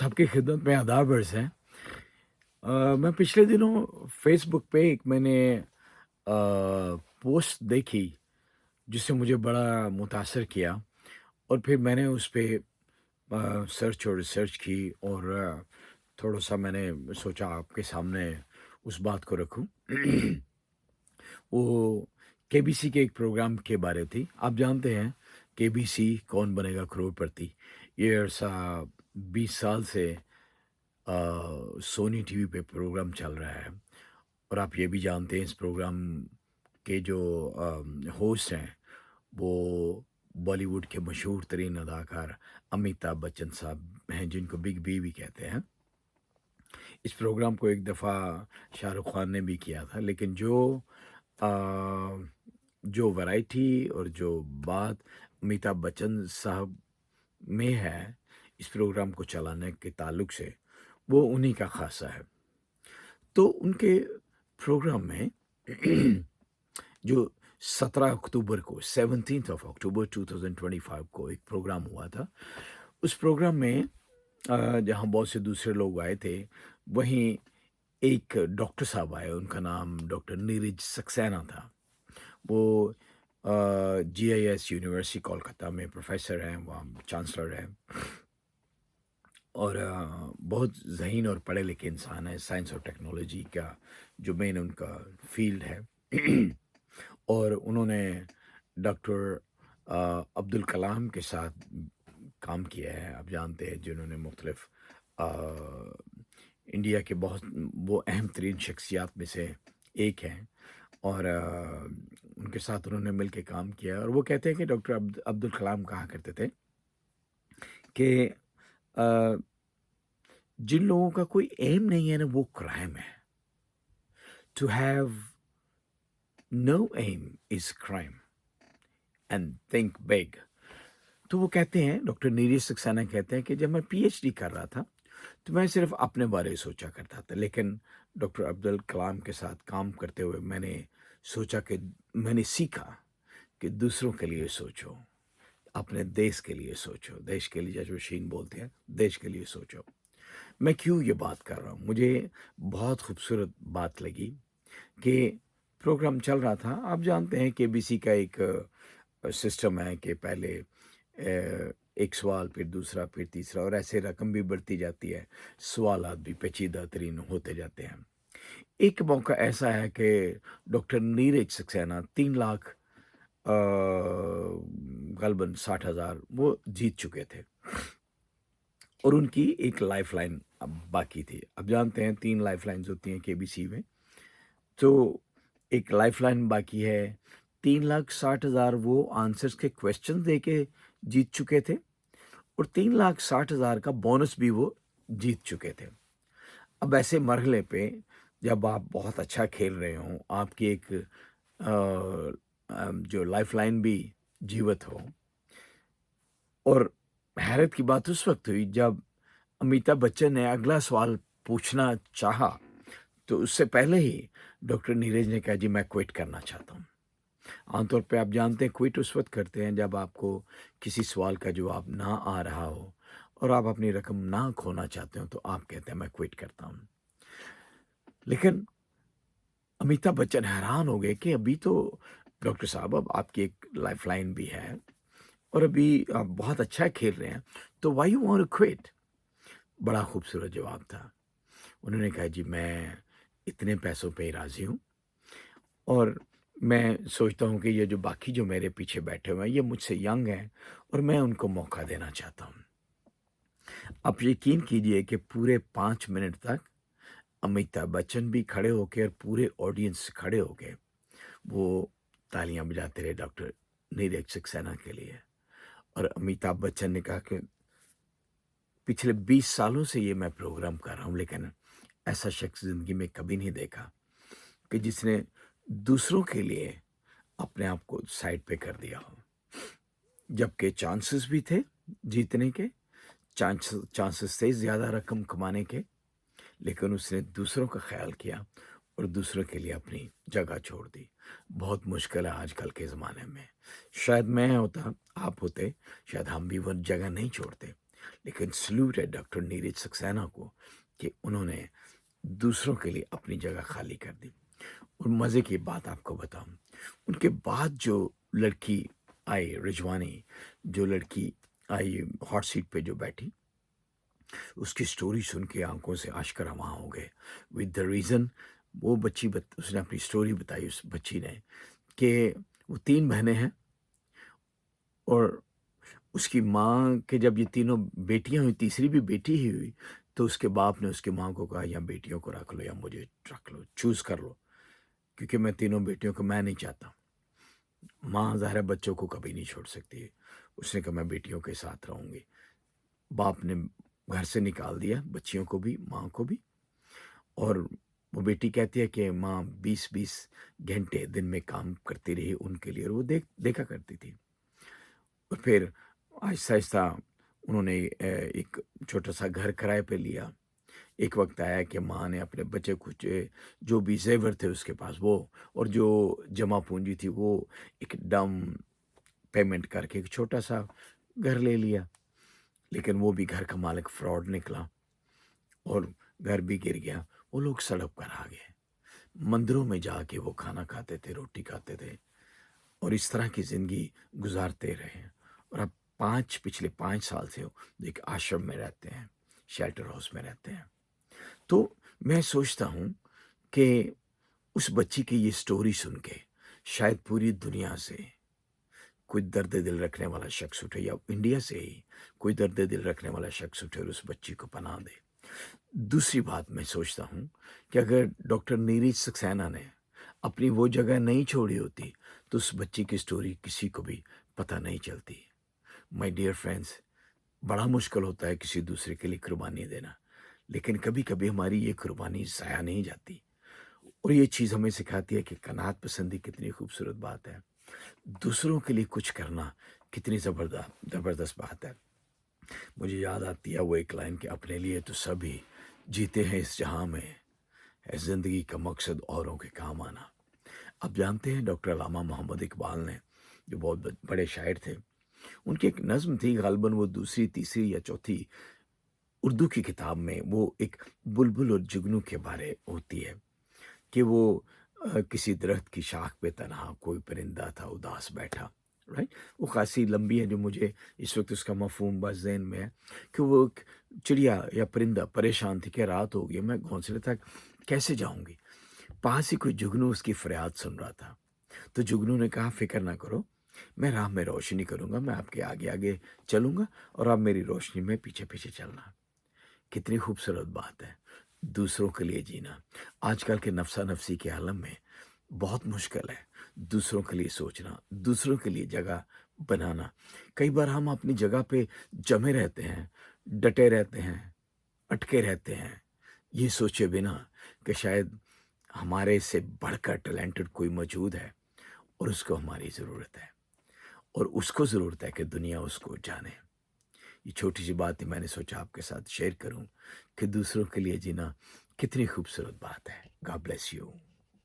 सबकी खिदमत में आदाब अर्ज़ है। मैं पिछले दिनों फ़ेसबुक पे एक मैंने पोस्ट देखी जिससे मुझे बड़ा मुतासिर किया और फिर मैंने उस पे सर्च और रिसर्च की और थोड़ा-सा मैंने सोचा आपके सामने उस बात को रखूँ। वो केबीसी के एक प्रोग्राम के बारे थी। आप जानते हैं केबीसी कौन बनेगा करोड़पति, ये अरसा 20 साल से सोनी टीवी पे प्रोग्राम चल रहा है और आप ये भी जानते हैं इस प्रोग्राम के जो होस्ट हैं वो बॉलीवुड के मशहूर तरीन अदाकार अमिताभ बच्चन साहब हैं जिनको बिग बी भी कहते हैं। इस प्रोग्राम को एक दफ़ा शाहरुख खान ने भी किया था लेकिन अ, जो वैरायटी और जो बात अमिताभ बच्चन साहब में है इस प्रोग्राम को चलाने के ताल्लुक से वो उन्हीं का ख़ासा है। तो उनके प्रोग्राम में जो 17 अक्टूबर को 17th ऑफ अक्टूबर 2025 को एक प्रोग्राम हुआ था। उस प्रोग्राम में जहाँ बहुत से दूसरे लोग आए थे, वहीं एक डॉक्टर साहब आए, उनका नाम डॉक्टर नीरज सक्सेना था। वो जीआईएस यूनिवर्सिटी कोलकाता में प्रोफ़ेसर हैं, वहाँ चांसलर हैं और बहुत ज़हीन और पढ़े लिखे इंसान हैं, साइंस और टेक्नोलॉजी का जो मेन उनका फ़ील्ड है। और उन्होंने डॉक्टर अब्दुल कलाम के साथ काम किया है। आप जानते हैं जिन्होंने मुख्तलिफ इंडिया के बहुत वो अहम तरीन शख्सियात में से एक हैं और उनके साथ उन्होंने मिल के काम किया और वो कहते हैं कि डॉक्टर अब्दुल कलाम कहा करते थे कि अ, जिन लोगों का कोई एम नहीं है ना वो क्राइम है। To have no aim is crime and think big. तो वो कहते हैं डॉक्टर नीरज सक्सेना कहते हैं कि जब मैं पीएचडी कर रहा था तो मैं सिर्फ अपने बारे में सोचा करता था लेकिन डॉक्टर अब्दुल कलाम के साथ काम करते हुए मैंने सोचा कि मैंने सीखा कि दूसरों के लिए सोचो, अपने देश के लिए सोचो, देश के लिए जैसे मशीन बोलते हैं, देश के लिए सोचो। मैं क्यों ये बात कर रहा हूँ, मुझे बहुत खूबसूरत बात लगी कि प्रोग्राम चल रहा था। आप जानते हैं केबीसी का एक सिस्टम है कि पहले एक सवाल फिर दूसरा फिर तीसरा और ऐसे रकम भी बढ़ती जाती है, सवालात भी पेचीदा तरीन होते जाते हैं। एक मौका ऐसा है कि डॉक्टर नीरज सक्सेना 3 लाख ग़الباً 60,000 वो जीत चुके थे और उनकी एक लाइफ़लाइन अब बाकी थी। अब जानते हैं 3 लाइफ़लाइन्स होती हैं केबीसी में, तो एक लाइफ़लाइन बाकी है। 3,60,000 वो आंसर्स के क्वेश्चन देके जीत चुके थे और 3,60,000 का बोनस भी वो जीत चुके थे। अब ऐसे मरहले पे जब आप बहुत अच्छा खेल रहे हों, आपकी एक जो लाइफ़लाइन भी जीवित हो और हैरत की बात उस वक़्त हुई जब अमिताभ बच्चन ने अगला सवाल पूछना चाहा, तो उससे पहले ही डॉक्टर नीरज ने कहा जी मैं क्विट करना चाहता हूँ। आमतौर पे आप जानते हैं क्विट उस वक़्त करते हैं जब आपको किसी सवाल का जवाब ना आ रहा हो और आप अपनी रकम ना खोना चाहते हो तो आप कहते हैं मैं क्विट करता हूँ। लेकिन अमिताभ बच्चन हैरान हो गए कि अभी तो डॉक्टर साहब अब आपकी एक लाइफ़लाइन भी है और अभी आप बहुत अच्छा खेल रहे हैं, तो why you want to quit? बड़ा खूबसूरत जवाब था। उन्होंने कहा जी मैं इतने पैसों पे ही राज़ी हूँ और मैं सोचता हूँ कि ये जो बाकी जो मेरे पीछे बैठे हुए हैं ये मुझसे यंग हैं और मैं उनको मौका देना चाहता हूँ। आप यकीन कीजिए कि पूरे 5 मिनट तक अमिताभ बच्चन भी खड़े होके और पूरे ऑडियंस खड़े हो गए। वो तालियाँ बजाते रहे डॉक्टर नीरज सक्सेना के लिए और अमिताभ बच्चन ने कहा कि पिछले 20 सालों से ये मैं प्रोग्राम कर रहा हूँ लेकिन ऐसा शख्स ज़िंदगी में कभी नहीं देखा कि जिसने दूसरों के लिए अपने आप को साइड पे कर दिया हो। जबकि चांसेस भी थे जीतने के, चांसेस थे ज़्यादा रकम कमाने के, लेकिन उसने दूसरों का ख़्याल किया और दूसरों के लिए अपनी जगह छोड़ दी। बहुत मुश्किल है आजकल के ज़माने में। शायद मैं होता, आप होते, शायद हम भी वो जगह नहीं छोड़ते। लेकिन सल्यूट है डॉक्टर नीरज सक्सेना को कि उन्होंने दूसरों के लिए अपनी जगह खाली कर दी। और मज़े की बात आपको बताऊं, उनके बाद जो लड़की आई रिजवानी, जो लड़की आई हॉट सीट पे जो बैठी, उसकी स्टोरी सुन के आंखों से आश्क रवां हो गए। विद द रीज़न, वो उसने अपनी स्टोरी बताई उस बच्ची ने कि वो 3 बहनें हैं और उसकी माँ के जब ये तीनों बेटियां हुई, तीसरी भी बेटी ही हुई, तो उसके बाप ने उसकी माँ को कहा या बेटियों को रख लो या मुझे रख लो, चूज़ कर लो, क्योंकि मैं तीनों बेटियों को मैं नहीं चाहता। माँ ज़ाहिर है बच्चों को कभी नहीं छोड़ सकती है। उसने कहा मैं बेटियों के साथ रहूँगी। बाप ने घर से निकाल दिया बच्चियों को भी, माँ को भी। और वो बेटी कहती है कि माँ 20-20 घंटे दिन में काम करती रही उनके लिए, और वो देखा करती थी। और फिर आहिस्ता-आहिस्ता उन्होंने एक छोटा-सा घर किराए पे लिया। एक वक़्त आया कि माँ ने अपने बचे-खुचे जो भी ज़ेवर थे उसके पास वो, और जो जमा पूँजी थी वो, एक डाउन पेमेंट करके एक छोटा-सा घर ले लिया। लेकिन वो भी घर का मालिक फ्रॉड निकला और घर भी गिर गया। वो लोग सड़क पर आ गए। मंदिरों में जाके वो खाना खाते थे, रोटी खाते थे और इस तरह की ज़िंदगी गुज़ारते रहे। और अब पिछले 5 साल से वो एक आश्रम में रहते हैं, शेल्टर हाउस में रहते हैं। तो मैं सोचता हूँ कि उस बच्ची की ये स्टोरी सुन के शायद पूरी दुनिया से कोई दर्द दिल रखने वाला शख्स उठे, या इंडिया से ही कोई दर्द दिल रखने वाला शख्स उठे और उस बच्ची को पनाह दे। दूसरी बात मैं सोचता हूँ कि अगर डॉक्टर नीरज सक्सेना ने अपनी वो जगह नहीं छोड़ी होती, तो उस बच्ची की स्टोरी किसी को भी पता नहीं चलती। माय डियर फ्रेंड्स, बड़ा मुश्किल होता है किसी दूसरे के लिए कुर्बानी देना, लेकिन कभी-कभी हमारी ये कुर्बानी ज़ाया नहीं जाती। और ये चीज़ हमें सिखाती है कि कनात पसंदी कितनी खूबसूरत बात है। दूसरों के लिए कुछ करना कितनी ज़बरदस्त बात है। मुझे याद आती है वो एक लाइन कि अपने लिए तो सभी जीते हैं इस जहां में, है ज़िंदगी का मकसद औरों के काम आना। आप जानते हैं डॉक्टर अल्लामा मोहम्मद इकबाल ने, जो बहुत बड़े शायर थे, उनकी एक नज़्म थी, गालिबन वो दूसरी, तीसरी या चौथी उर्दू की किताब में, वो एक बुलबुल और जुगनू के बारे होती है कि वो किसी दरख्त की शाख पे तनहा कोई परिंदा था उदास बैठा, राइट? वो खासी लंबी है, जो मुझे इस वक्त उसका मफहूम बस ज़हन में है कि वो एक चिड़िया या परिंदा परेशान थी कि रात हो गई, मैं घोंसले तक कैसे जाऊंगी। पास ही कोई जुगनू उसकी फरियाद सुन रहा था। तो जुगनू ने कहा फिक्र ना करो, मैं राह में रोशनी करूंगा, मैं आपके आगे आगे चलूंगा और आप मेरी रोशनी में पीछे पीछे चलना। कितनी खूबसूरत बात है, दूसरों के लिए जीना। आजकल के नफसा नफसी के आलम में बहुत मुश्किल है दूसरों के लिए सोचना, दूसरों के लिए जगह बनाना। कई बार हम अपनी जगह पे जमे रहते हैं, डटे रहते हैं, अटके रहते हैं, ये सोचे बिना कि शायद हमारे से बढ़कर टैलेंटेड कोई मौजूद है और उसको हमारी ज़रूरत है, और उसको ज़रूरत है कि दुनिया उसको जाने। ये छोटी सी बात ही मैंने सोचा आपके साथ शेयर करूं कि दूसरों के लिए जीना कितनी खूबसूरत बात है। God bless you.